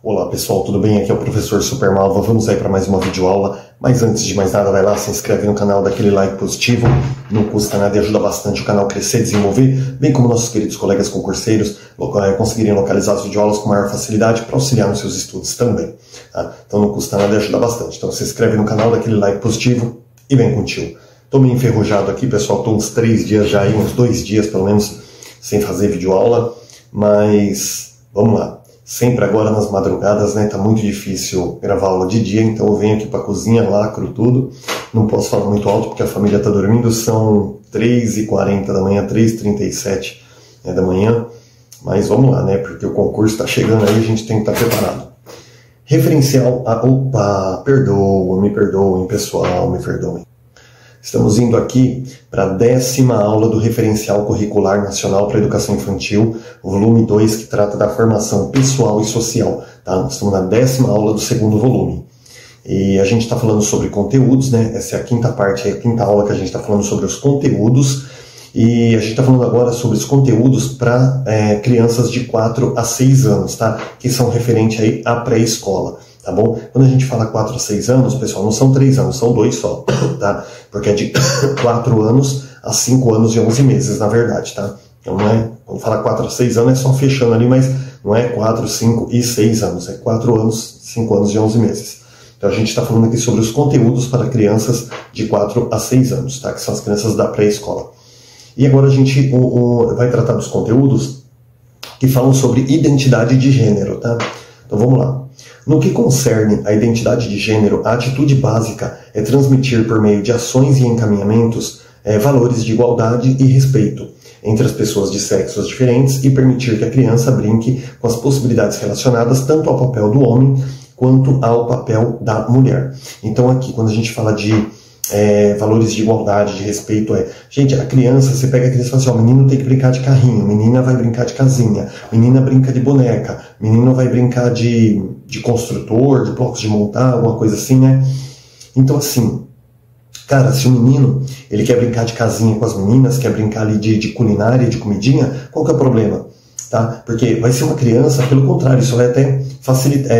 Olá pessoal, tudo bem? Aqui é o professor Supermalva, vamos aí para mais uma videoaula, mas antes de mais nada vai lá, se inscreve no canal, dá aquele like positivo, não custa nada e ajuda bastante o canal a crescer e desenvolver, bem como nossos queridos colegas concurseiros conseguirem localizar as videoaulas com maior facilidade para auxiliar nos seus estudos também, tá? Então não custa nada e ajuda bastante, então se inscreve no canal, dá aquele like positivo e vem com o tio. Tô meio enferrujado aqui pessoal, tô uns 3 dias já aí, uns 2 dias pelo menos, sem fazer videoaula, mas vamos lá. Sempre agora nas madrugadas, né? Tá muito difícil gravar aula de dia, então eu venho aqui pra cozinha, lacro tudo. Não posso falar muito alto porque a família tá dormindo, são 3h40 da manhã, 3h37 da manhã. Mas vamos lá, né? Porque o concurso tá chegando aí, a gente tem que estar preparado. Referencial a... Opa, me perdoem, pessoal, me perdoem. Estamos indo aqui para a 10ª aula do Referencial Curricular Nacional para a Educação Infantil, volume 2, que trata da formação pessoal e social. Tá? Nós estamos na 10ª aula do 2º volume. E a gente está falando sobre conteúdos, né? Essa é a 5ª parte, é a 5ª aula que a gente está falando sobre os conteúdos. E a gente está falando agora sobre os conteúdos para crianças de 4 a 6 anos, tá? Que são referentes aí à pré-escola. Tá bom? Quando a gente fala 4 a 6 anos, pessoal, não são 3 anos, são 2 só, tá? Porque é de 4 anos a 5 anos e 11 meses, na verdade, tá? Então não é, quando fala 4 a 6 anos é só fechando ali, mas não é 4, 5 e 6 anos, é 4 anos, 5 anos e 11 meses. Então a gente está falando aqui sobre os conteúdos para crianças de 4 a 6 anos, tá? Que são as crianças da pré-escola. E agora a gente vai tratar dos conteúdos que falam sobre identidade de gênero, tá? Então vamos lá. No que concerne à identidade de gênero, a atitude básica é transmitir por meio de ações e encaminhamentos valores de igualdade e respeito entre as pessoas de sexos diferentes e permitir que a criança brinque com as possibilidades relacionadas tanto ao papel do homem quanto ao papel da mulher. Então aqui, quando a gente fala de valores de igualdade, de respeito, gente, a criança, você pega a criança e fala assim, ó, menino tem que brincar de carrinho, menina vai brincar de casinha, menina brinca de boneca, menino vai brincar de construtor, de blocos de montar, alguma coisa assim, né? Então assim, cara, se o menino, ele quer brincar de casinha com as meninas, quer brincar ali de culinária, de comidinha, qual que é o problema? Tá? Porque vai ser uma criança, pelo contrário, isso vai até facilitar,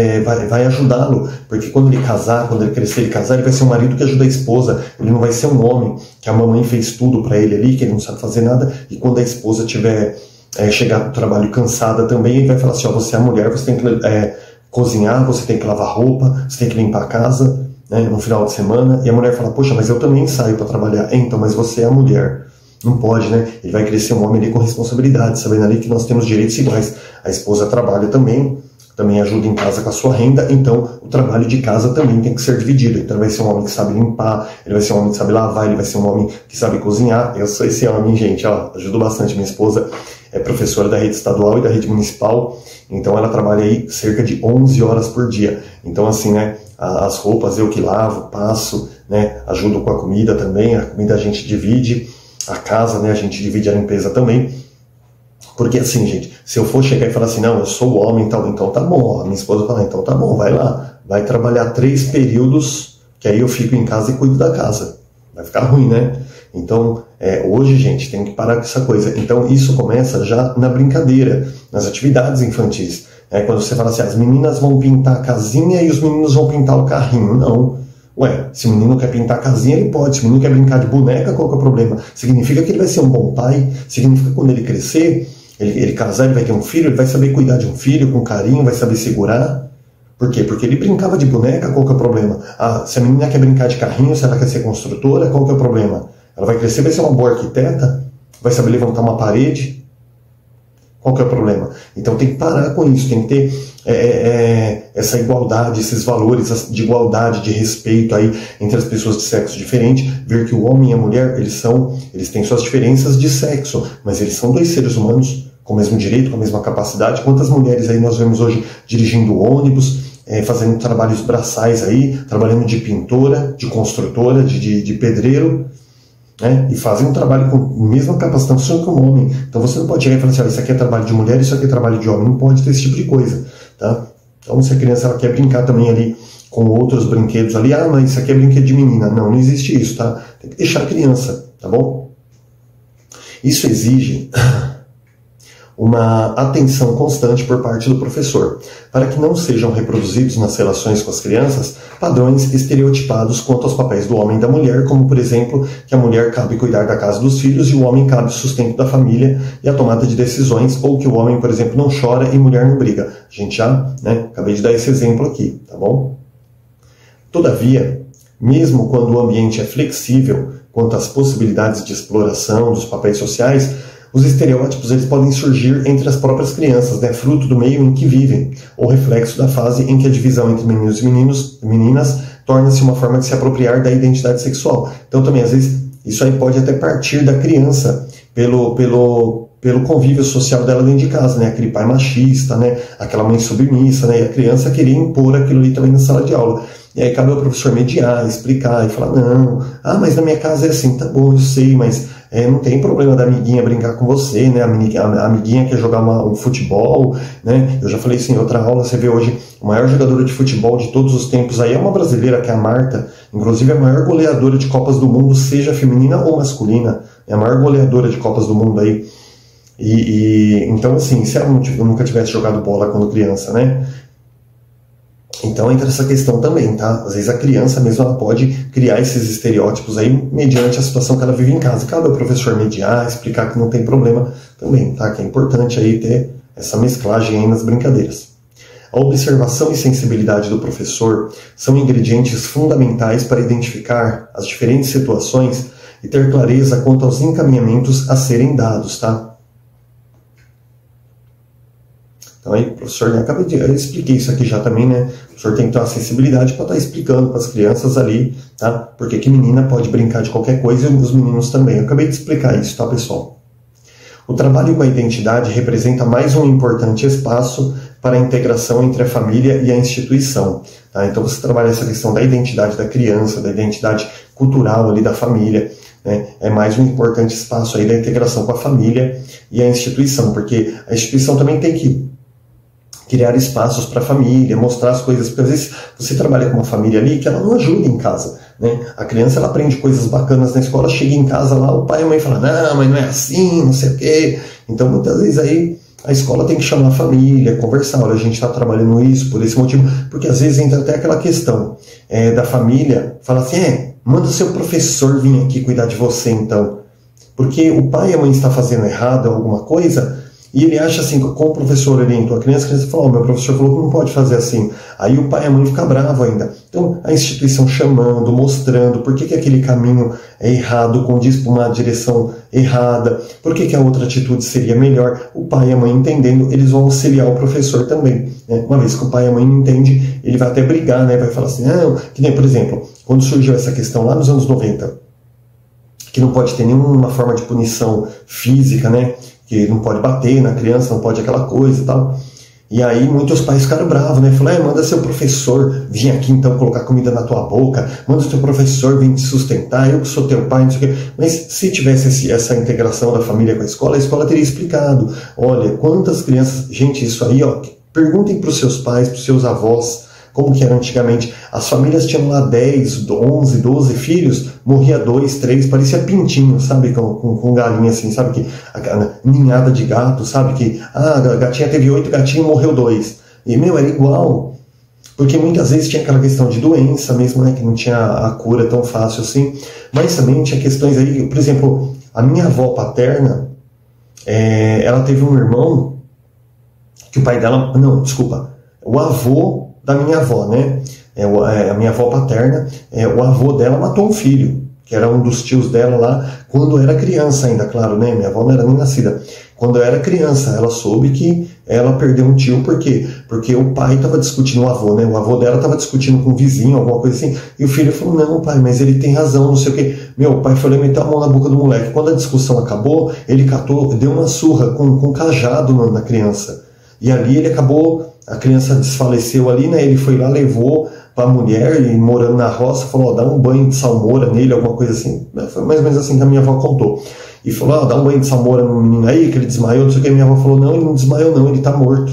vai ajudá-lo, porque quando ele casar, quando ele crescer e casar, ele vai ser um marido que ajuda a esposa, ele não vai ser um homem que a mamãe fez tudo para ele ali, que ele não sabe fazer nada, e quando a esposa tiver chegar do trabalho cansada também, ele vai falar assim, ó, você é a mulher, você tem que cozinhar, você tem que lavar roupa, você tem que limpar a casa, né, no final de semana, e a mulher fala, poxa, mas eu também saio para trabalhar, então, mas você é a mulher. Não pode, né? Ele vai crescer um homem ali com responsabilidade, sabendo ali que nós temos direitos iguais. A esposa trabalha também ajuda em casa com a sua renda, então o trabalho de casa também tem que ser dividido. Então ele vai ser um homem que sabe limpar, ele vai ser um homem que sabe lavar, ele vai ser um homem que sabe cozinhar. Eu sou esse homem, gente, ó, ajudo bastante. Minha esposa é professora da rede estadual e da rede municipal, então ela trabalha aí cerca de 11 horas por dia. Então assim, né, as roupas eu que lavo, passo, né, ajudo com a comida também, a comida a gente divide. A casa, né, a gente divide a limpeza também, porque assim, gente, se eu for chegar e falar assim, não, eu sou o homem, então tá bom, ó, minha esposa fala, então tá bom, vai lá, vai trabalhar 3 períodos, que aí eu fico em casa e cuido da casa, vai ficar ruim, né? Então, hoje, gente, tem que parar com essa coisa. Então, isso começa já na brincadeira, nas atividades infantis. Quando você fala assim, as meninas vão pintar a casinha e os meninos vão pintar o carrinho, não. Ué, se o menino quer pintar a casinha, ele pode. Se o menino quer brincar de boneca, qual que é o problema? Significa que ele vai ser um bom pai, significa que quando ele crescer, ele casar, ele vai ter um filho, ele vai saber cuidar de um filho com carinho, vai saber segurar. Por quê? Porque ele brincava de boneca, qual que é o problema? Se a menina quer brincar de carrinho, se ela quer ser construtora, qual que é o problema? Ela vai crescer, vai ser uma boa arquiteta, vai saber levantar uma parede. Qual que é o problema? Então tem que parar com isso, tem que ter essa igualdade, esses valores de igualdade, de respeito aí entre as pessoas de sexo diferente, ver que o homem e a mulher, eles têm suas diferenças de sexo, mas eles são 2 seres humanos com o mesmo direito, com a mesma capacidade. Quantas mulheres aí nós vemos hoje dirigindo ônibus, fazendo trabalhos braçais aí, trabalhando de pintora, de construtora, de pedreiro, né? E fazem um trabalho com a mesma capacitação que um homem. Então você não pode chegar e falar assim, isso aqui é trabalho de mulher, isso aqui é trabalho de homem. Não pode ter esse tipo de coisa, tá? Então se a criança ela quer brincar também ali com outros brinquedos ali, mas isso aqui é brinquedo de menina. Não existe isso, tá? Tem que deixar a criança, tá bom? Isso exige uma atenção constante por parte do professor, para que não sejam reproduzidos nas relações com as crianças padrões estereotipados quanto aos papéis do homem e da mulher, como, por exemplo, que a mulher cabe cuidar da casa dos filhos e o homem cabe o sustento da família e a tomada de decisões, ou que o homem, por exemplo, não chora e mulher não briga. A gente já, acabei de dar esse exemplo aqui, tá bom? Todavia, mesmo quando o ambiente é flexível quanto às possibilidades de exploração dos papéis sociais, os estereótipos eles podem surgir entre as próprias crianças, fruto do meio em que vivem, ou reflexo da fase em que a divisão entre meninos e meninas torna-se uma forma de se apropriar da identidade sexual. Então também, às vezes, isso aí pode até partir da criança pelo convívio social dela dentro de casa, aquele pai machista, aquela mãe submissa, e a criança queria impor aquilo ali também na sala de aula. E aí cabe ao professor mediar, explicar e falar, não, mas na minha casa é assim, tá bom, eu sei, mas não tem problema da amiguinha brincar com você, a amiguinha quer jogar um futebol, eu já falei isso em outra aula, você vê hoje, a maior jogadora de futebol de todos os tempos aí é uma brasileira, que é a Marta, inclusive a maior goleadora de Copas do Mundo, seja feminina ou masculina, é a maior goleadora de Copas do Mundo aí. Então assim, se ela nunca tivesse jogado bola quando criança, então entra essa questão também, tá? Às vezes a criança mesmo ela pode criar esses estereótipos aí mediante a situação que ela vive em casa. Cabe ao professor mediar, explicar que não tem problema também, tá? Que é importante aí ter essa mesclagem aí nas brincadeiras. A observação e sensibilidade do professor são ingredientes fundamentais para identificar as diferentes situações e ter clareza quanto aos encaminhamentos a serem dados, tá? Então aí, professor, eu expliquei isso aqui já também, O professor tem que ter uma sensibilidade para estar explicando para as crianças ali, tá? Porque que menina pode brincar de qualquer coisa e os meninos também. Eu acabei de explicar isso, tá, pessoal? O trabalho com a identidade representa mais um importante espaço para a integração entre a família e a instituição, tá? Então você trabalha essa questão da identidade da criança, da identidade cultural ali da família, É mais um importante espaço aí da integração com a família e a instituição, porque a instituição também tem que criar espaços para a família, mostrar as coisas, porque às vezes você trabalha com uma família ali que ela não ajuda em casa, A criança ela aprende coisas bacanas na escola, chega em casa lá, o pai e a mãe falam, não, mas não é assim, não sei o quê. Então muitas vezes aí a escola tem que chamar a família, conversar, olha, a gente está trabalhando isso por esse motivo, porque às vezes entra até aquela questão da família, fala assim, manda o seu professor vir aqui cuidar de você então, porque o pai e a mãe está fazendo errado alguma coisa, e ele acha assim, com o professor orientou a criança fala, meu professor falou que não pode fazer assim. Aí o pai e a mãe ficam bravos ainda. Então a instituição chamando, mostrando por que aquele caminho é errado, condiz para uma direção errada, por que a outra atitude seria melhor. O pai e a mãe entendendo, eles vão auxiliar o professor também. Uma vez que o pai e a mãe não entendem, ele vai até brigar, vai falar assim, não, que nem, por exemplo, quando surgiu essa questão lá nos anos 90, que não pode ter nenhuma forma de punição física, que não pode bater na criança, não pode aquela coisa e tal. E aí muitos pais ficaram bravos, Falaram, manda seu professor vir aqui então colocar comida na tua boca, manda seu professor vir te sustentar, eu que sou teu pai, não sei o quê. Mas se tivesse essa integração da família com a escola teria explicado, olha, quantas crianças, gente, isso aí, perguntem para os seus pais, para os seus avós, como que era antigamente. As famílias tinham lá 10, 11, 12 filhos, morria 2, 3, parecia pintinho, sabe, com galinha assim, sabe, que ninhada de gato, sabe, que a gatinha teve 8 gatinhos, morreu 2. E, era igual, porque muitas vezes tinha aquela questão de doença mesmo, que não tinha a cura tão fácil assim, mas também tinha questões aí, por exemplo, a minha avó paterna, ela teve um irmão, que o pai dela, o avô da minha avó, a minha avó paterna, o avô dela matou um filho, que era um dos tios dela lá, quando era criança ainda, claro, minha avó não era nem nascida. Quando eu era criança, ela soube que ela perdeu um tio, por quê? Porque o pai estava discutindo, o avô dela estava discutindo com o vizinho, alguma coisa assim, e o filho falou, não, pai, mas ele tem razão, não sei o quê. O pai foi lá e meteu a mão na boca do moleque. Quando a discussão acabou, ele deu uma surra com cajado na criança. E ali ele acabou, a criança desfaleceu ali, ele foi lá, levou para a mulher, e morando na roça, falou, dá um banho de salmoura nele, alguma coisa assim. Foi mais ou menos assim que a minha avó contou. E falou, dá um banho de salmoura no menino aí, que ele desmaiou, não sei o que. A minha avó falou, não, ele não desmaiou não, ele tá morto.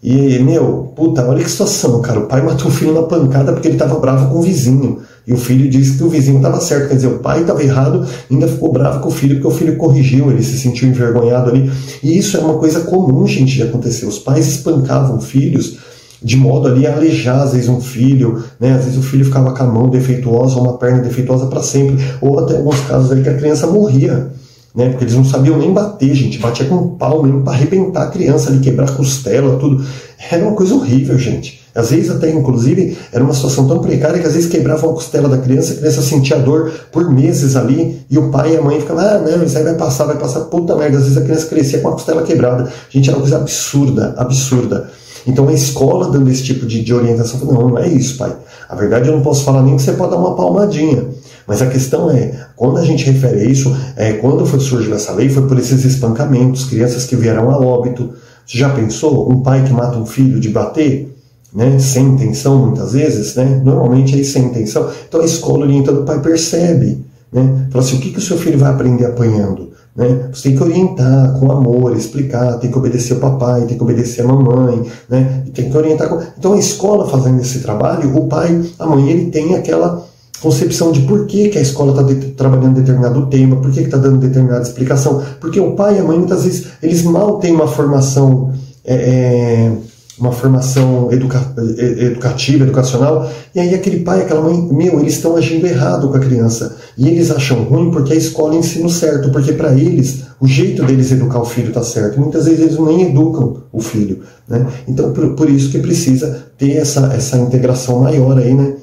E, olha que situação, cara. O pai matou o filho na pancada porque ele tava bravo com o vizinho. E o filho disse que o vizinho estava certo, quer dizer, o pai estava errado, ainda ficou bravo com o filho porque o filho corrigiu, ele se sentiu envergonhado ali. E isso é uma coisa comum, gente, de acontecer. Os pais espancavam filhos de modo ali a alejar, às vezes, um filho, né? Às vezes o filho ficava com a mão defeituosa, ou uma perna defeituosa para sempre, ou até alguns casos aí que a criança morria, né? Porque eles não sabiam nem bater, gente, batia com um pau mesmo para arrebentar a criança ali, quebrar a costela, tudo. Era uma coisa horrível, gente. Às vezes até, inclusive, era uma situação tão precária que às vezes quebravam a costela da criança, a criança sentia dor por meses ali, e o pai e a mãe ficavam, ah, não, isso aí vai passar, puta merda. Às vezes a criança crescia com a costela quebrada. Gente, era uma coisa absurda, absurda. Então a escola dando esse tipo de orientação, não é isso, pai. A verdade eu não posso falar nem que você pode dar uma palmadinha. Mas a questão é, quando a gente refere a isso, quando surgiu essa lei, foi por esses espancamentos, crianças que vieram a óbito. Você já pensou? Um pai que mata um filho de bater, né, sem intenção muitas vezes, né? Normalmente é sem intenção. Então a escola orientando, o pai percebe, né? Fala assim, o que o seu filho vai aprender apanhando? Né? Você tem que orientar com amor, explicar, tem que obedecer o papai, tem que obedecer a mamãe, né? Tem que orientar. Então a escola fazendo esse trabalho, o pai, a mãe, ele tem aquela concepção de por que a escola está trabalhando determinado tema, por que está dando determinada explicação. Porque o pai e a mãe, muitas vezes, eles mal têm uma formação educativa, educacional, e aí aquele pai, aquela mãe, eles estão agindo errado com a criança, e eles acham ruim porque a escola ensina o certo, porque para eles, o jeito deles educar o filho está certo, muitas vezes eles nem educam o filho, né? Então por isso que precisa ter essa integração maior aí, né?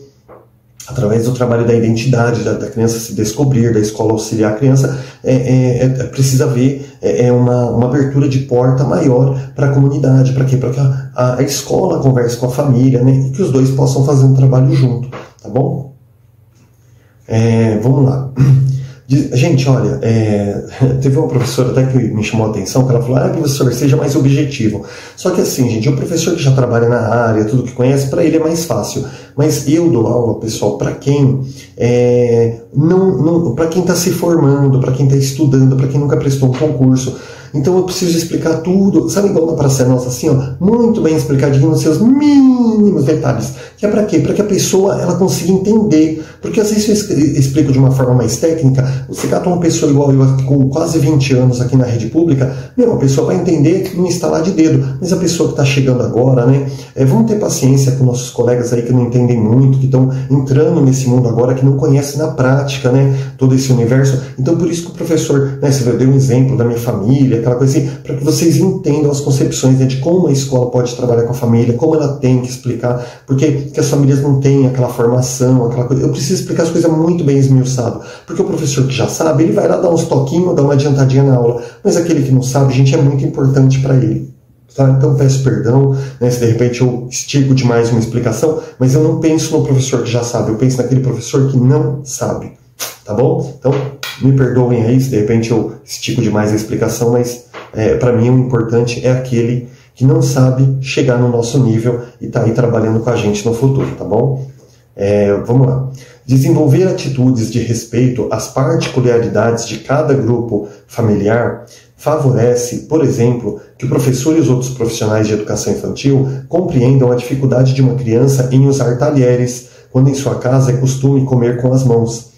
Através do trabalho da identidade, da criança se descobrir, da escola auxiliar a criança, precisa haver uma abertura de porta maior para a comunidade. Para quê? Para que a escola converse com a família, né? E que os dois possam fazer um trabalho junto, tá bom? Vamos lá. Gente, olha, teve uma professora até que me chamou a atenção, que ela falou, professor, seja mais objetivo. Só que assim, gente, o professor que já trabalha na área, tudo que conhece, para ele é mais fácil. Mas eu dou aula, pessoal, para quem para quem está se formando, para quem está estudando, para quem nunca prestou um concurso. Então eu preciso explicar tudo, sabe, igual na Praça Nossa, assim, ó, muito bem explicadinho nos seus mínimos detalhes. Que é para quê? Para que a pessoa ela consiga entender. Porque às vezes eu explico de uma forma mais técnica, você cata uma pessoa igual eu, com quase 20 anos aqui na rede pública, a pessoa vai entender no instalar de dedo. Mas a pessoa que está chegando agora, né, vamos ter paciência com nossos colegas aí que não entendem muito, que estão entrando nesse mundo agora, que não conhecem na prática, né, todo esse universo. Então por isso que o professor, né, você deu um exemplo da minha família, aquela coisa assim, para que vocês entendam as concepções, né, de como a escola pode trabalhar com a família, como ela tem que explicar, porque que as famílias não têm aquela formação, aquela coisa. Eu preciso explicar as coisas muito bem esmiuçado, porque o professor que já sabe, ele vai lá dar uns toquinhos, dar uma adiantadinha na aula, mas aquele que não sabe, gente, é muito importante para ele. Tá? Então peço perdão, né, se de repente eu estico demais uma explicação, mas eu não penso no professor que já sabe, eu penso naquele professor que não sabe. Tá bom? Então, me perdoem aí se de repente eu estico demais a explicação, mas para mim o importante é aquele que não sabe chegar no nosso nível e está aí trabalhando com a gente no futuro, tá bom? Vamos lá. Desenvolver atitudes de respeito às particularidades de cada grupo familiar favorece, por exemplo, que o professor e os outros profissionais de educação infantil compreendam a dificuldade de uma criança em usar talheres, quando em sua casa é costume comer com as mãos.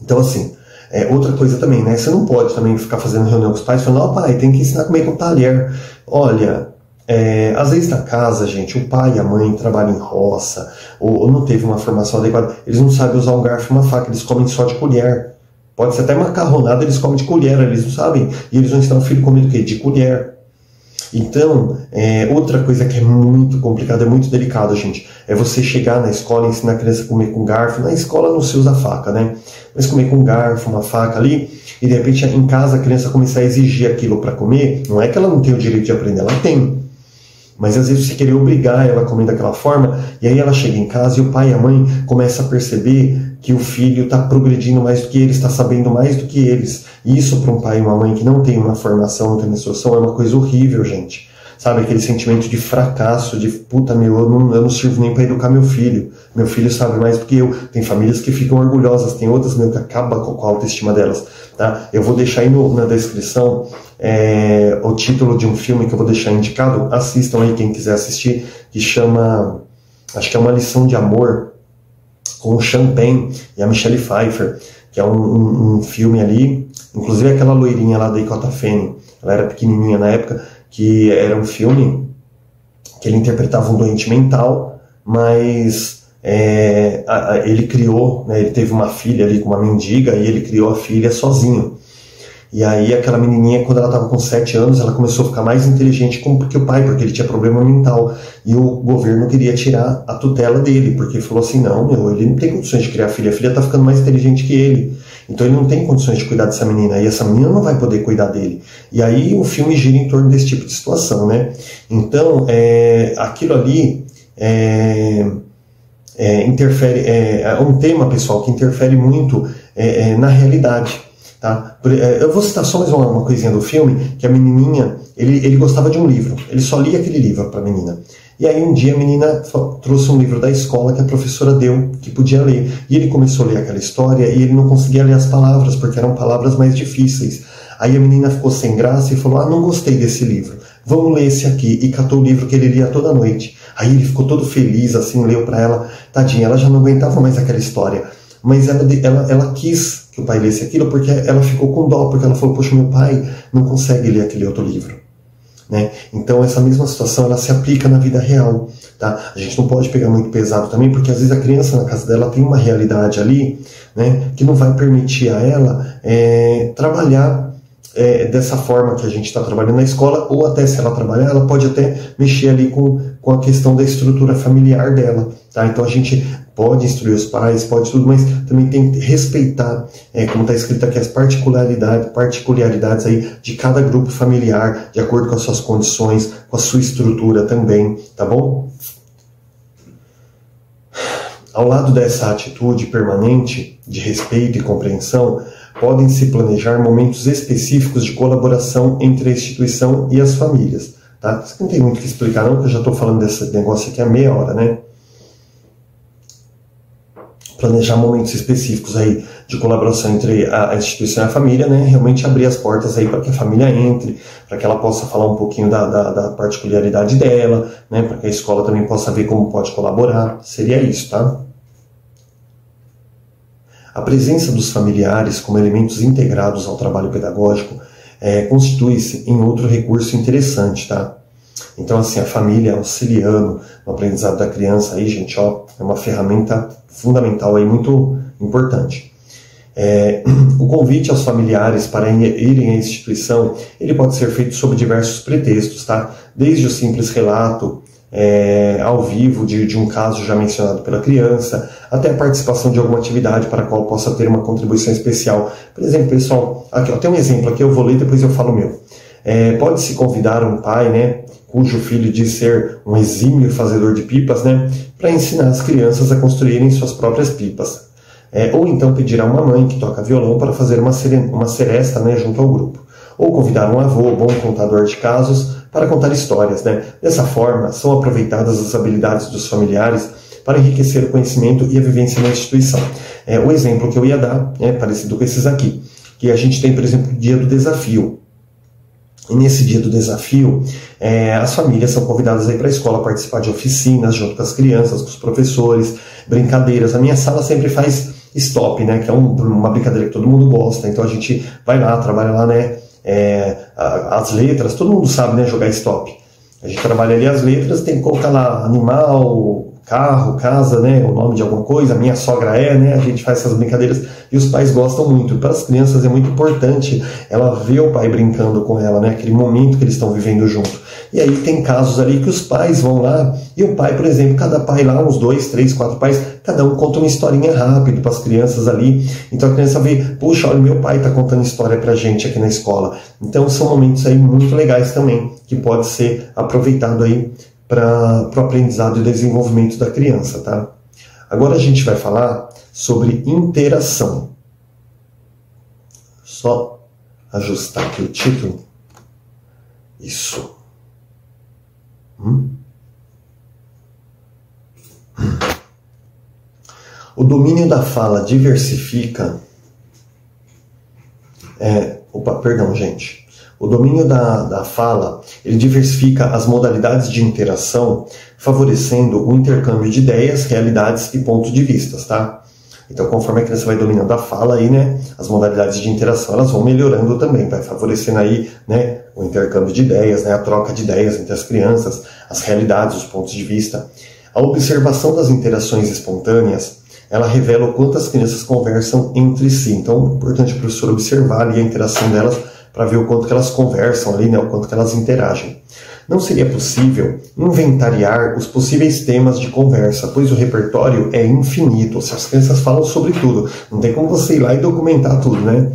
Então, assim, outra coisa também, né? Você não pode também ficar fazendo reunião com os pais falando, pai, tem que ensinar a comer com talher. Olha, às vezes na casa, gente, o pai e a mãe trabalham em roça, ou não teve uma formação adequada, eles não sabem usar um garfo e uma faca, eles comem só de colher. Pode ser até macarronada, eles comem de colher, eles não sabem. E eles vão ensinar o filho a comer do quê? De colher. Então, outra coisa que é muito complicada, é muito delicado, gente, é você chegar na escola e ensinar a criança a comer com garfo. Na escola não se usa faca, né? Mas comer com garfo, uma faca ali, e de repente em casa a criança começar a exigir aquilo para comer, não é que ela não tem o direito de aprender, ela tem. Mas às vezes você querer obrigar ela a comer daquela forma, e aí ela chega em casa e o pai e a mãe começam a perceber que o filho está progredindo mais do que eles, está sabendo mais do que eles. E isso para um pai e uma mãe que não tem uma formação, não tem uma instrução, é uma coisa horrível, gente. Sabe, aquele sentimento de fracasso, de puta, eu não sirvo nem para educar meu filho. Meu filho sabe mais do que eu. Tem famílias que ficam orgulhosas, tem outras que acabam com a autoestima delas. Tá? Eu vou deixar aí na descrição o título de um filme que eu vou deixar indicado. Assistam aí quem quiser assistir, que chama acho que é Uma Lição de Amor, com o Sean Penn e a Michelle Pfeiffer, que é um filme ali, inclusive aquela loirinha lá da Dakota Fanning, ela era pequenininha na época, que era um filme que ele interpretava um doente mental, mas ele criou, né, ele teve uma filha ali com uma mendiga e ele criou a filha sozinho. E aí aquela menininha, quando ela estava com 7 anos, ela começou a ficar mais inteligente que o pai, porque ele tinha problema mental. E o governo queria tirar a tutela dele, porque falou assim, não, ele não tem condições de criar a filha está ficando mais inteligente que ele. Então ele não tem condições de cuidar dessa menina, e essa menina não vai poder cuidar dele. E aí o filme gira em torno desse tipo de situação, né? Então, aquilo ali interfere, é um tema, pessoal, que interfere muito na realidade. Tá? Eu vou citar só mais uma coisinha do filme, que a menininha, ele gostava de um livro, ele só lia aquele livro para a menina. E aí um dia a menina trouxe um livro da escola que a professora deu, que podia ler. E ele começou a ler aquela história e ele não conseguia ler as palavras, porque eram palavras mais difíceis. Aí a menina ficou sem graça e falou, não gostei desse livro, vamos ler esse aqui. E catou o livro que ele lia toda noite. Aí ele ficou todo feliz, assim, leu para ela, tadinha, ela já não aguentava mais aquela história. Mas ela quis que o pai lesse aquilo porque ela ficou com dó, porque ela falou, poxa, meu pai não consegue ler aquele outro livro. Né? Então essa mesma situação ela se aplica na vida real. Tá? A gente não pode pegar muito pesado também, porque às vezes a criança na casa dela tem uma realidade ali, né, que não vai permitir a ela trabalhar dessa forma que a gente está trabalhando na escola, ou até se ela trabalhar, ela pode até mexer ali com a questão da estrutura familiar dela. Tá? Então a gente pode instruir os pais, pode tudo, mas também tem que respeitar, como está escrito aqui, as particularidades aí de cada grupo familiar, de acordo com as suas condições, com a sua estrutura também, tá bom? Ao lado dessa atitude permanente de respeito e compreensão, podem se planejar momentos específicos de colaboração entre a instituição e as famílias. Tá? Isso não tem muito o que explicar não, porque eu já estou falando desse negócio aqui há meia hora, né? Planejar momentos específicos aí de colaboração entre a instituição e a família, né? Realmente abrir as portas aí para que a família entre, para que ela possa falar um pouquinho da particularidade dela, né? Para que a escola também possa ver como pode colaborar. Seria isso, tá? A presença dos familiares como elementos integrados ao trabalho pedagógico constitui-se em outro recurso interessante, tá? Então, assim, a família auxiliando no aprendizado da criança, aí, gente, ó, é uma ferramenta fundamental aí, muito importante. O convite aos familiares para irem à instituição, ele pode ser feito sob diversos pretextos, tá? Desde o simples relato ao vivo de um caso já mencionado pela criança, até a participação de alguma atividade para a qual possa ter uma contribuição especial. Por exemplo, pessoal, aqui, ó, tem um exemplo aqui, eu vou ler, depois eu falo o meu. Pode-se convidar um pai, né, cujo filho diz ser um exímio fazedor de pipas, né, para ensinar as crianças a construírem suas próprias pipas. Ou então pedir a uma mãe que toca violão para fazer uma seresta, né, junto ao grupo. Ou convidar um avô, bom contador de casos, para contar histórias. Né? Dessa forma, são aproveitadas as habilidades dos familiares para enriquecer o conhecimento e a vivência na instituição. O exemplo que eu ia dar é parecido com esses aqui, que a gente tem, por exemplo, o Dia do Desafio. E nesse Dia do Desafio, as famílias são convidadas para a escola participar de oficinas junto com as crianças, com os professores, brincadeiras. A minha sala sempre faz stop, né, que é uma brincadeira que todo mundo gosta. Então a gente vai lá, trabalha lá, né, as letras, todo mundo sabe, né, jogar stop. A gente trabalha ali as letras, tem que colocar lá animal, carro, casa, né, o nome de alguma coisa, minha sogra né, a gente faz essas brincadeiras e os pais gostam muito. Para as crianças é muito importante ela ver o pai brincando com ela, né, aquele momento que eles estão vivendo junto. E aí tem casos ali que os pais vão lá e o pai, por exemplo, cada pai lá, uns 2, 3, 4 pais, cada um conta uma historinha rápido para as crianças ali. Então a criança vê, puxa, olha, meu pai está contando história para a gente aqui na escola. Então são momentos aí muito legais também, que pode ser aproveitado aí para o aprendizado e desenvolvimento da criança, tá? Agora a gente vai falar sobre interação. Só ajustar aqui o título. Isso. O domínio da fala diversifica... perdão, gente. O domínio da fala, ele diversifica as modalidades de interação, favorecendo o intercâmbio de ideias, realidades e pontos de vista, tá? Então, conforme a criança vai dominando a fala aí, né, as modalidades de interação, elas vão melhorando também, vai favorecendo aí, né, o intercâmbio de ideias, né, a troca de ideias entre as crianças, as realidades, os pontos de vista. A observação das interações espontâneas, ela revela o quanto as crianças conversam entre si. Então, é importante o professor observar ali a interação delas para ver o quanto que elas conversam ali, né, o quanto que elas interagem. Não seria possível inventariar os possíveis temas de conversa, pois o repertório é infinito. As crianças falam sobre tudo, não tem como você ir lá e documentar tudo, né?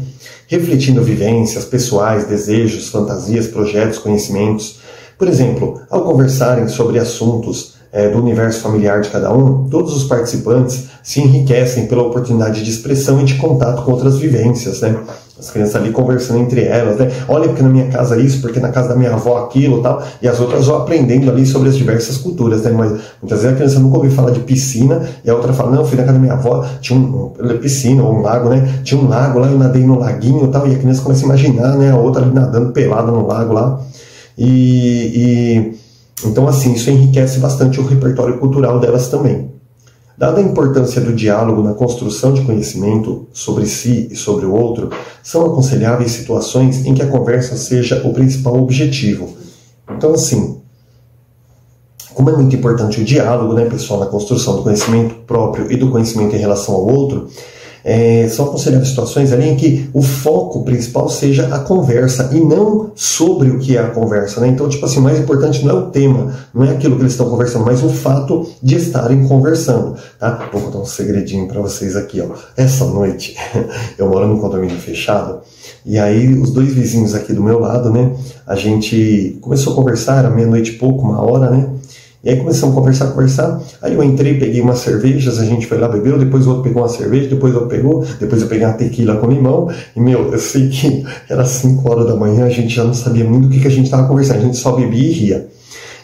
Refletindo vivências pessoais, desejos, fantasias, projetos, conhecimentos. Por exemplo, ao conversarem sobre assuntos do universo familiar de cada um, todos os participantes se enriquecem pela oportunidade de expressão e de contato com outras vivências, né? As crianças ali conversando entre elas, né? Olha, porque na minha casa isso, porque na casa da minha avó aquilo, tal, e as outras vão aprendendo ali sobre as diversas culturas, né? Mas muitas vezes a criança nunca ouviu falar de piscina, e a outra fala, não, fui na casa da minha avó, tinha piscina ou um lago, né? Tinha um lago lá, eu nadei no laguinho, tal, e a criança começa a imaginar, né? A outra ali nadando pelada no lago lá. Então, assim, isso enriquece bastante o repertório cultural delas também. Dada a importância do diálogo na construção de conhecimento sobre si e sobre o outro, são aconselháveis situações em que a conversa seja o principal objetivo. Então, assim, como é muito importante o diálogo, né, pessoal, na construção do conhecimento próprio e do conhecimento em relação ao outro, são aconselháveis situações ali em que o foco principal seja a conversa e não sobre o que é a conversa, né? Então, tipo assim, o mais importante não é o tema, não é aquilo que eles estão conversando, mas o fato de estarem conversando, tá? Vou contar um segredinho para vocês aqui, ó. Essa noite, eu moro num condomínio fechado, e aí os dois vizinhos aqui do meu lado, né? A gente começou a conversar, era meia-noite e pouco, 1h, né? E aí começamos a conversar. Aí eu entrei, peguei umas cervejas, a gente foi lá, bebeu, depois o outro pegou uma cerveja, depois o outro pegou, depois eu peguei uma tequila com limão. E, eu sei que era 5h da manhã, a gente já não sabia muito do que a gente estava conversando, a gente só bebia e ria.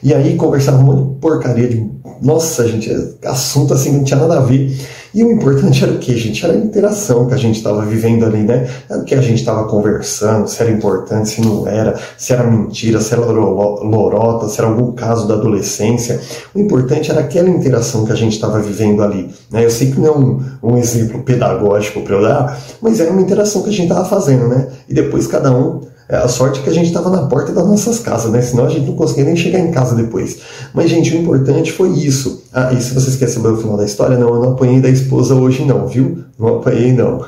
E aí conversava um monte de porcaria, nossa, gente, assunto assim que não tinha nada a ver. E o importante era o quê, gente? Era a interação que a gente estava vivendo ali, né? Era o que a gente estava conversando, se era importante, se não era, se era mentira, se era lorota, se era algum caso da adolescência. O importante era aquela interação que a gente estava vivendo ali, né? Eu sei que não é um exemplo pedagógico para eu dar, mas era uma interação que a gente estava fazendo, né? E depois cada um... A sorte é que a gente estava na porta das nossas casas, né? Senão a gente não conseguia nem chegar em casa depois. Mas, gente, o importante foi isso. Ah, e se vocês querem saber o final da história, não, eu não apanhei da esposa hoje não, viu? Não apanhei, não.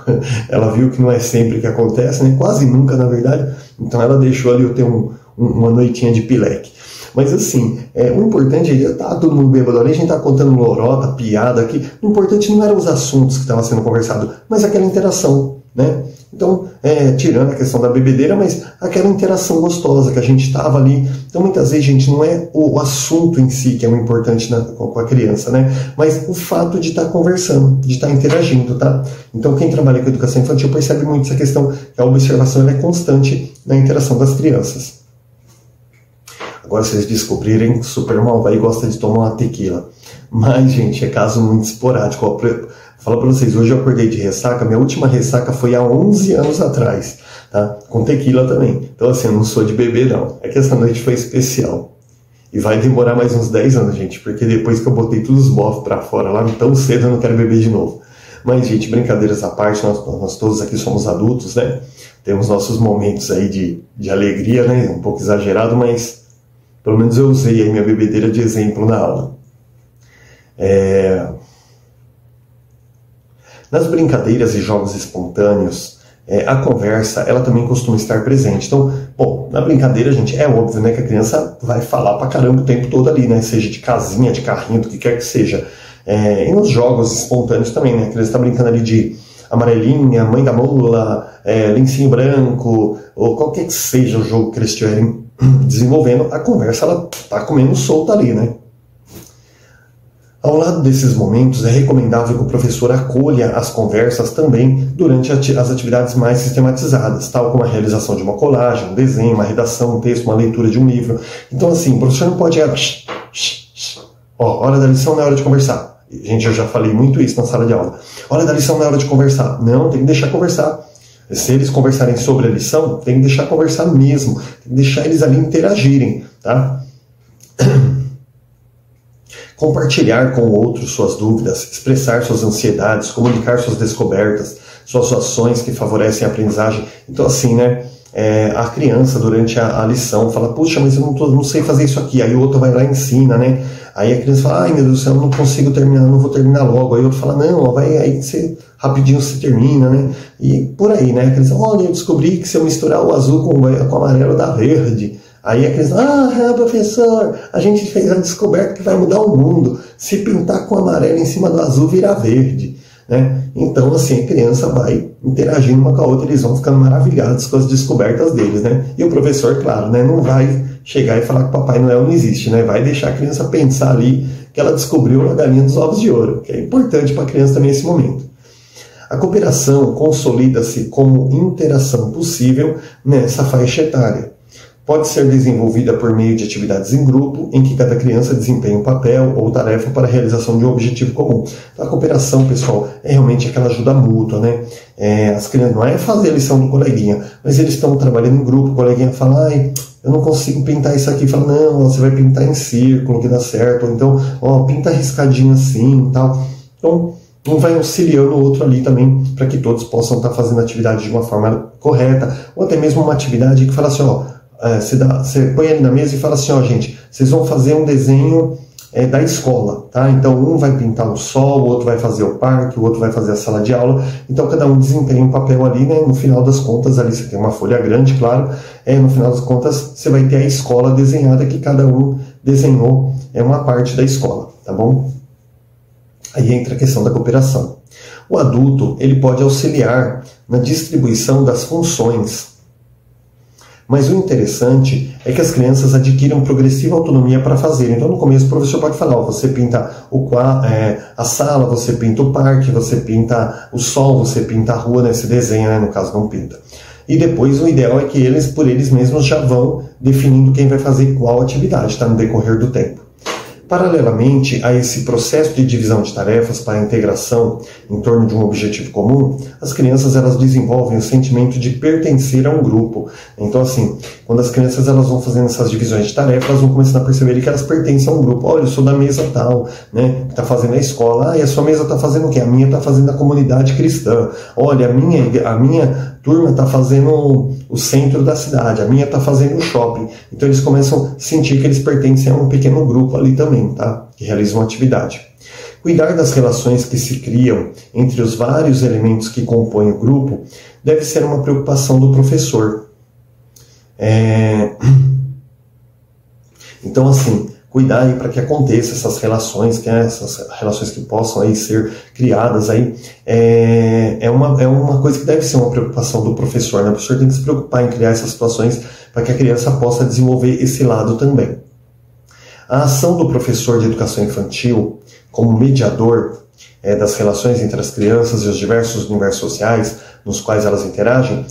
Ela viu que não é sempre que acontece, né? Quase nunca, na verdade. Então ela deixou ali eu ter uma noitinha de pileque. Mas assim, o importante é tá todo mundo bêbado ali, a gente tá contando lorota, piada aqui. O importante não eram os assuntos que estavam sendo conversados, mas aquela interação, né? Então, tirando a questão da bebedeira, mas aquela interação gostosa que a gente estava ali. Então, muitas vezes, gente, não é o assunto em si que é o importante com a criança, né? Mas o fato de estar conversando, de estar interagindo, tá? Então, quem trabalha com educação infantil percebe muito essa questão, que a observação é constante na interação das crianças. Agora, vocês descobrirem que o Super Malvai gosta de tomar uma tequila. Mas, gente, é caso muito esporádico. Fala pra vocês, hoje eu acordei de ressaca, minha última ressaca foi há 11 anos atrás, tá? Com tequila também. Então, assim, eu não sou de beber, não. É que essa noite foi especial. E vai demorar mais uns 10 anos, gente, porque depois que eu botei todos os bofos pra fora lá, tão cedo eu não quero beber de novo. Mas, gente, brincadeiras à parte, nós todos aqui somos adultos, né? Temos nossos momentos aí de alegria, né? Um pouco exagerado, mas pelo menos eu usei aí minha bebedeira de exemplo na aula. Nas brincadeiras e jogos espontâneos, a conversa, ela também costuma estar presente. Então, bom, na brincadeira, gente, é óbvio, né, que a criança vai falar pra caramba o tempo todo ali, né, seja de casinha, de carrinho, do que quer que seja. E nos jogos espontâneos também, né, a criança está brincando ali de amarelinha, mãe da mula, lencinho branco, ou qualquer que seja o jogo que eles estiverem desenvolvendo, a conversa, ela tá comendo solta ali, né. Ao lado desses momentos, é recomendável que o professor acolha as conversas também durante as atividades mais sistematizadas, tal como a realização de uma colagem, um desenho, uma redação, um texto, uma leitura de um livro. Então, assim, o professor não pode... hora da lição não é hora de conversar. Gente, eu já falei muito isso na sala de aula. Hora da lição não é hora de conversar. Não, tem que deixar conversar. Se eles conversarem sobre a lição, tem que deixar conversar mesmo. Tem que deixar eles ali interagirem, tá? compartilhar com o outro suas dúvidas, expressar suas ansiedades, comunicar suas descobertas, suas ações que favorecem a aprendizagem. Então assim, né, a criança durante a lição fala, puxa, mas eu não sei fazer isso aqui, aí o outro vai lá e ensina, né? Aí a criança fala, ai meu Deus do céu, eu não consigo terminar, não vou terminar logo. Aí o outro fala, não, vai, aí você rapidinho você termina, né? E por aí, né? A criança, olha, eu descobri que se eu misturar o azul com o amarelo dá verde. Aí a criança, professor, a gente fez a descoberta que vai mudar o mundo. Se pintar com amarelo em cima do azul, vira verde. Né? Então, assim, a criança vai interagindo uma com a outra, eles vão ficando maravilhados com as descobertas deles, né? E o professor, claro, né, não vai chegar e falar que o Papai Noel não existe, né? Vai deixar a criança pensar ali que ela descobriu a galinha dos ovos de ouro, que é importante para a criança também esse momento. A cooperação consolida-se como interação possível nessa faixa etária. Pode ser desenvolvida por meio de atividades em grupo, em que cada criança desempenha um papel ou tarefa para a realização de um objetivo comum. Então, a cooperação, pessoal, é realmente aquela ajuda mútua, né? As crianças não é fazer a lição do coleguinha, mas eles estão trabalhando em grupo, o coleguinha fala, ai, eu não consigo pintar isso aqui. Fala, não, você vai pintar em círculo, que dá certo. Ou então, pinta riscadinho assim e tal. Então, um vai auxiliando o outro ali também, para que todos possam estar fazendo a atividade de uma forma correta, ou até mesmo uma atividade que fala assim, você põe ali na mesa e fala assim, gente, vocês vão fazer um desenho da escola, tá? Então um vai pintar o sol, o outro vai fazer o parque, o outro vai fazer a sala de aula, então cada um desempenha um papel ali, né? No final das contas ali você tem uma folha grande, claro, no final das contas você vai ter a escola desenhada que cada um desenhou uma parte da escola, tá bom? Aí entra a questão da cooperação. O adulto, ele pode auxiliar na distribuição das funções. Mas o interessante é que as crianças adquiram progressiva autonomia para fazer. Então, no começo, o professor pode falar, você pinta a sala, você pinta o parque, você pinta o sol, você pinta a rua, né? Você desenha, né? No caso, não pinta. E depois, o ideal é que eles, por eles mesmos, já vão definindo quem vai fazer qual atividade, tá? No decorrer do tempo. Paralelamente a esse processo de divisão de tarefas para a integração em torno de um objetivo comum, as crianças elas desenvolvem o sentimento de pertencer a um grupo. Então, assim, quando as crianças elas vão fazendo essas divisões de tarefas, elas vão começando a perceber que elas pertencem a um grupo. Olha, eu sou da mesa tal, né, que está fazendo a escola. E a sua mesa está fazendo o quê? A minha está fazendo a comunidade cristã. Olha, a minha turma está fazendo o centro da cidade, a minha está fazendo o shopping. Então eles começam a sentir que eles pertencem a um pequeno grupo ali também, tá? Que realizam uma atividade. Cuidar das relações que se criam entre os vários elementos que compõem o grupo deve ser uma preocupação do professor. Então, assim, cuidar aí para que aconteça essas relações que possam aí ser criadas aí, é uma coisa que deve ser uma preocupação do professor, né? O professor tem que se preocupar em criar essas situações para que a criança possa desenvolver esse lado também. A ação do professor de educação infantil como mediador das relações entre as crianças e os diversos universos sociais nos quais elas interagem,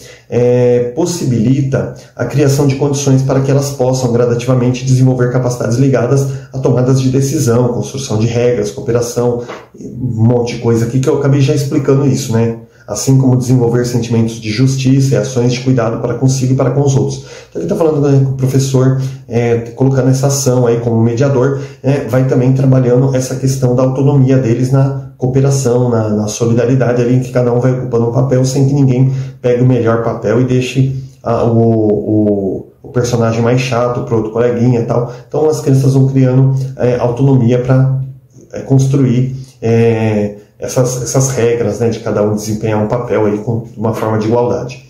possibilita a criação de condições para que elas possam gradativamente desenvolver capacidades ligadas a tomadas de decisão, construção de regras, cooperação, um monte de coisa aqui que eu acabei já explicando isso, né? Assim como desenvolver sentimentos de justiça e ações de cuidado para consigo e para com os outros. Então ele está falando, né, que o professor, colocando essa ação aí como mediador, vai também trabalhando essa questão da autonomia deles na cooperação, na solidariedade ali, em que cada um vai ocupando um papel sem que ninguém pegue o melhor papel e deixe o personagem mais chato para outro coleguinha e tal. Então as crianças vão criando autonomia para construir essas regras, né, de cada um desempenhar um papel aí de uma forma de igualdade.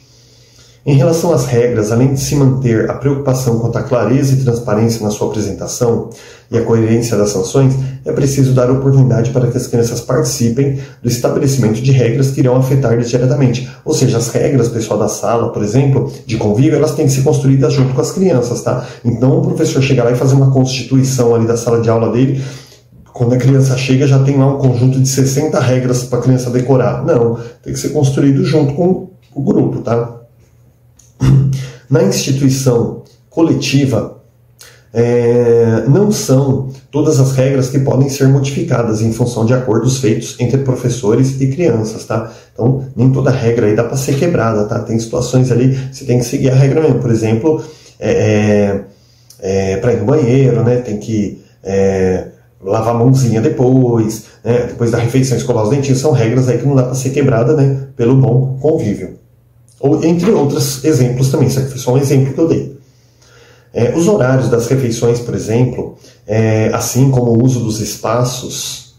Em relação às regras, além de se manter a preocupação quanto à clareza e transparência na sua apresentação e a coerência das sanções, é preciso dar oportunidade para que as crianças participem do estabelecimento de regras que irão afetar-lhes diretamente. Ou seja, as regras, pessoal da sala, por exemplo, de convívio, elas têm que ser construídas junto com as crianças, tá? Então o professor chegar lá e fazer uma constituição ali da sala de aula dele, quando a criança chega já tem lá um conjunto de 60 regras para a criança decorar. Não, tem que ser construído junto com o grupo, tá? Na instituição coletiva, não são todas as regras que podem ser modificadas em função de acordos feitos entre professores e crianças, tá? Então, nem toda regra aí dá para ser quebrada, tá? Tem situações ali que você tem que seguir a regra mesmo. Por exemplo, para ir no banheiro, né? Tem que lavar a mãozinha depois, né? Depois da refeição, escovar os dentinhos, são regras aí que não dá para ser quebrada, né? Pelo bom convívio. Ou entre outros exemplos também, isso aqui foi só um exemplo que eu dei. Os horários das refeições, por exemplo, assim como o uso dos espaços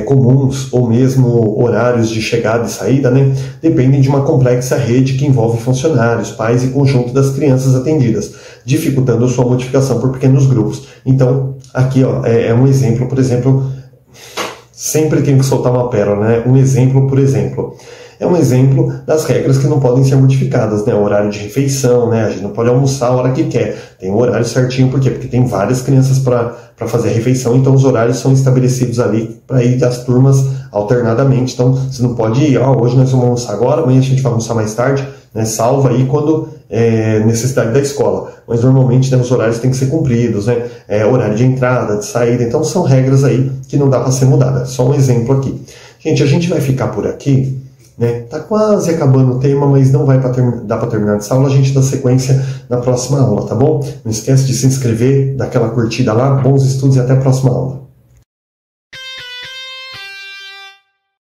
comuns, ou mesmo horários de chegada e saída, né, dependem de uma complexa rede que envolve funcionários, pais e conjunto das crianças atendidas, dificultando sua modificação por pequenos grupos. Então, aqui é um exemplo, por exemplo, sempre tenho que soltar uma pérola, né? Um exemplo, por exemplo. É um exemplo das regras que não podem ser modificadas, né? O horário de refeição, né? A gente não pode almoçar a hora que quer. Tem um horário certinho, por quê? Porque tem várias crianças para fazer a refeição, então os horários são estabelecidos ali para ir as turmas alternadamente. Então você não pode ir, hoje nós vamos almoçar agora, amanhã a gente vai almoçar mais tarde, né? Salva aí quando necessidade da escola. Mas normalmente, né, os horários têm que ser cumpridos, né? Horário de entrada, de saída, então são regras aí que não dá para ser mudada. Só um exemplo aqui. Gente, a gente vai ficar por aqui. Tá quase acabando o tema, mas não vai dar para terminar essa aula. A gente dá sequência na próxima aula, tá bom? Não esquece de se inscrever, dar aquela curtida lá. Bons estudos e até a próxima aula.